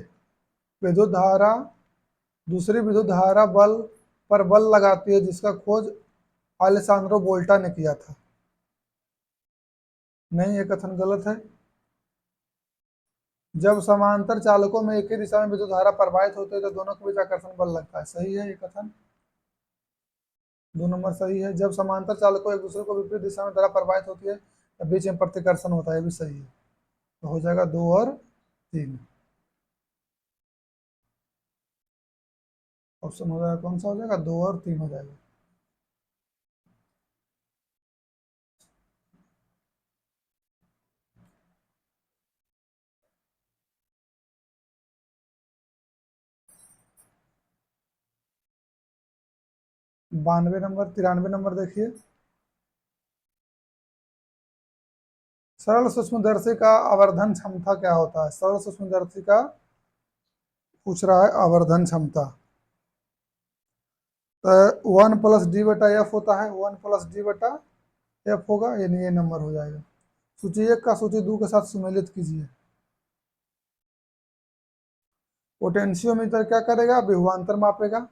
विद्युत धारा दूसरी विद्युत धारा बल पर बल लगाती है जिसका खोज अलेसांद्रो वोल्टा ने किया था। नहीं, ये कथन गलत है। जब समांतर चालकों में एक ही दिशा में विद्युत धारा प्रवाहित होती है तो दोनों के बीच आकर्षण बल लगता है, सही है ये कथन, 2 नंबर सही है। जब समांतर चालकों एक दूसरे को विपरीत दिशा में धारा प्रवाहित होती है तो बीच में प्रतिकर्षण होता है, ये भी सही है। तो हो जाएगा 2 और 3। ऑप्शन हो जाएगा, कौन सा हो जाएगा, 2 और 3 हो जाएगा। बानवे नंबर, 93 नंबर देखिए। सरल सूक्ष्मदर्शी का आवर्धन क्षमता क्या होता है, सरल सूक्ष्मदर्शी का पूछ रहा है आवर्धन क्षमता। तो 1+d/f होता है, 1+d/f होगा, यानी ये नंबर हो जाएगा। सूची 1 का सूची 2 के साथ सुमेलित कीजिए। पोटेंशियोमीटर क्या करेगा, विभवांतर मापेगा,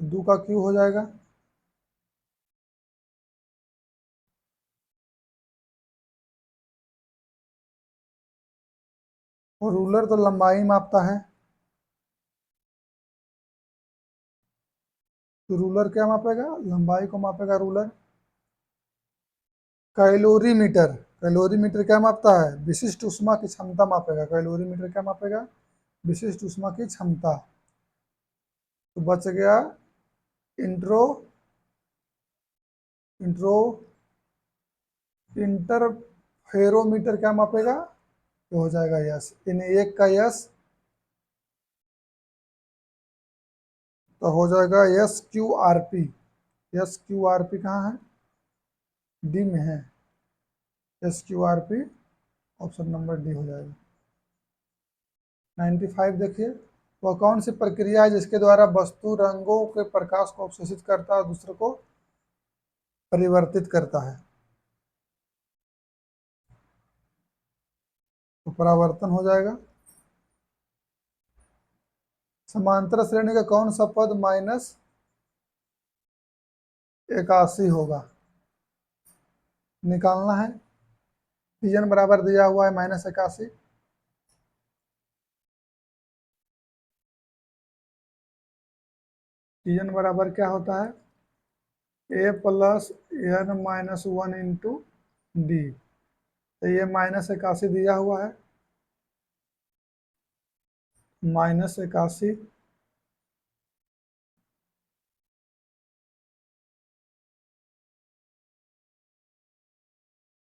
2 का क्यू हो जाएगा। और रूलर तो लंबाई मापता है, तो रूलर क्या मापेगा, लंबाई को मापेगा रूलर। कैलोरीमीटर, कैलोरीमीटर क्या मापता है, विशिष्ट ऊष्मा की क्षमता मापेगा। कैलोरीमीटर क्या मापेगा, विशिष्ट ऊष्मा की क्षमता। तो बच गया इंट्रो इंट्रो इंटरफेरोमीटर क्या मापेगा, तो हो जाएगा यस, इन 1 का यस, तो हो जाएगा SQRP। SQRP कहाँ है, डी में है, SQRP ऑप्शन नंबर डी हो जाएगा। 95 देखिए, वह कौन सी प्रक्रिया है जिसके द्वारा वस्तु रंगों के प्रकाश को अवशोषित करता है और दूसरे को परिवर्तित करता है। तो परावर्तन हो जाएगा। समांतर श्रेणी का कौन सा पद -81 होगा, निकालना है। Pn बराबर दिया हुआ है -81। Pn बराबर क्या होता है, A+n-1 इंटू डी। तो ये -81 दिया हुआ है, -81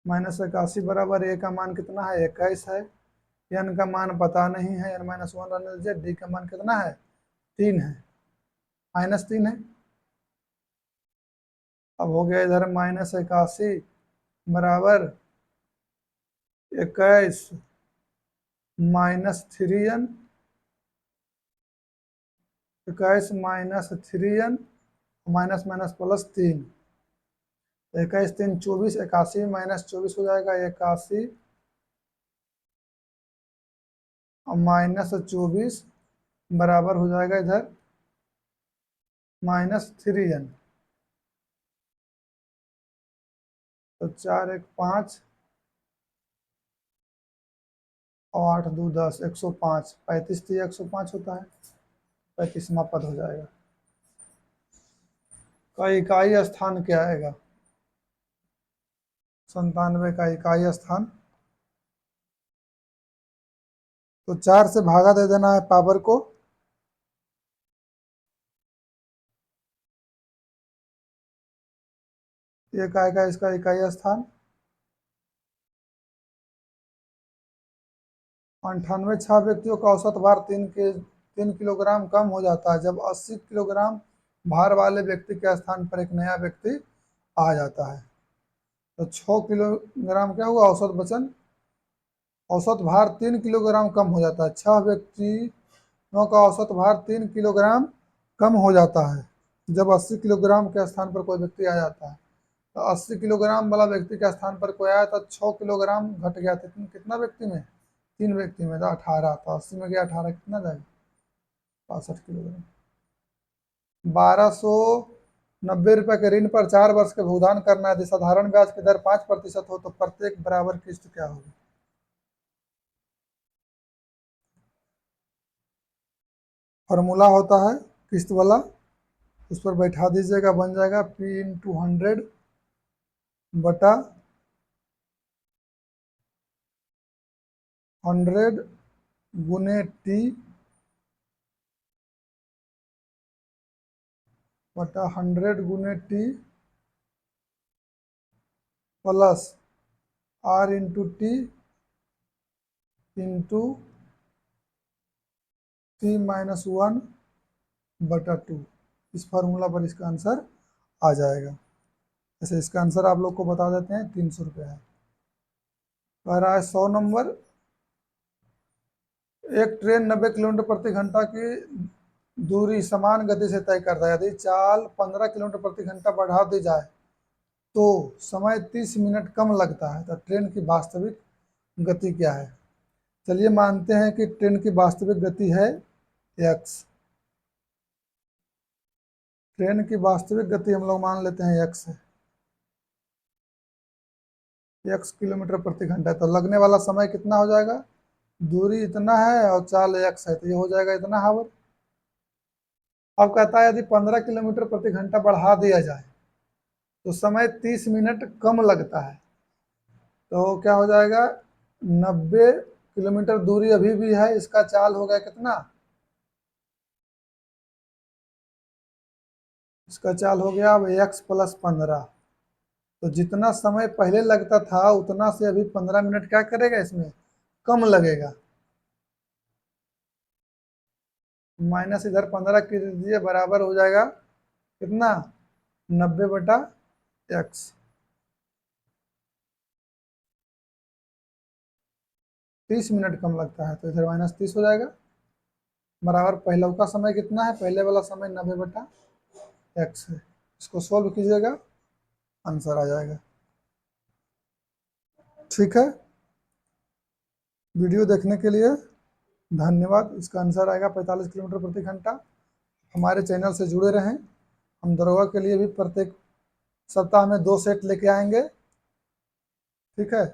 -81 बराबर ए का मान कितना है, 21 है। एन का मान पता नहीं है, n-1 रहने दीजिए। डी का मान कितना है, 3 है, -3 है। अब हो गया इधर -81 बराबर 21 -3n, 21 -3n, माइनस माइनस +3, 21 3 24, 81 -24 हो जाएगा, 81 -24 बराबर हो जाएगा इधर -3n। तो 4 1 5 और 8 2 10, 105, 35 तो 105 होता है, 35वां पद हो जाएगा। का इकाई स्थान क्या आएगा? 97 का इकाई स्थान, तो 4 से भागा दे देना है पावर को, एक आएगा इसका इकाई स्थान। 98 छह व्यक्तियों का औसत भार 3 किलोग्राम कम हो जाता है जब 80 किलोग्राम भार वाले व्यक्ति के स्थान पर एक नया व्यक्ति आ जाता है। तो 6 किलोग्राम क्या हुआ औसत वजन, औसत भार 3 किलोग्राम कम हो जाता है। 6 व्यक्तियों का औसत भार 3 किलोग्राम कम हो जाता है जब 80 किलोग्राम के स्थान पर कोई व्यक्ति आ जाता है। तो 80 किलोग्राम वाला व्यक्ति के स्थान पर कोई आया तो 6 किलोग्राम घट गया। तो कितना व्यक्ति में, 3 व्यक्ति में, तो 18। तो 80 में गया 18, कितना जाएगा? 65 किलोग्राम। 1290 रुपये के ऋण पर 4 वर्ष के भुगतान करना है। यदि साधारण ब्याज की दर 5% हो तो प्रत्येक बराबर किस्त क्या होगी? फॉर्मूला होता है किस्त वाला, उस पर बैठा दीजिएगा, बन जाएगा P/100 बटा 100 गुने T बटा 100 गुने T plus R/T into T-1 बटा 2। इस फार्मूला पर इसका आंसर आ जाएगा। ऐसे इसका आंसर आप लोग को बता देते हैं, 300 रुपये है। कह रहा है 100 नंबर, एक ट्रेन 90 किलोमीटर प्रति घंटा की दूरी समान गति से तय करता है। यदि चाल 15 किलोमीटर प्रति घंटा बढ़ा दी जाए तो समय 30 मिनट कम लगता है। तो ट्रेन की वास्तविक गति क्या है? चलिए मानते हैं कि ट्रेन की वास्तविक गति है x। ट्रेन की वास्तविक गति हम लोग मान लेते हैं x है, x किलोमीटर प्रति घंटा। तो लगने वाला समय कितना हो जाएगा? दूरी इतना है और चाल x है, तो ये हो जाएगा इतना हावर। अब कहता है यदि 15 किलोमीटर प्रति घंटा बढ़ा दिया जाए तो समय 30 मिनट कम लगता है। तो क्या हो जाएगा? 90 किलोमीटर दूरी अभी भी है, इसका चाल हो गया कितना? इसका चाल हो गया अब x + 15। तो जितना समय पहले लगता था उतना से अभी 15 मिनट क्या करेगा, इसमें कम लगेगा। माइनस इधर 15 कर दीजिए, बराबर हो जाएगा कितना? 90 बटा x। 30 मिनट कम लगता है, तो इधर -30 हो जाएगा, बराबर पहले का समय कितना है? पहले वाला समय 90 बटा x है। इसको सॉल्व कीजिएगा, आंसर आ जाएगा। ठीक है, वीडियो देखने के लिए धन्यवाद। इसका आंसर आएगा 45 किलोमीटर प्रति घंटा। हमारे चैनल से जुड़े रहें, हम दरोगा के लिए भी प्रत्येक सप्ताह में 2 सेट लेके आएंगे। ठीक है।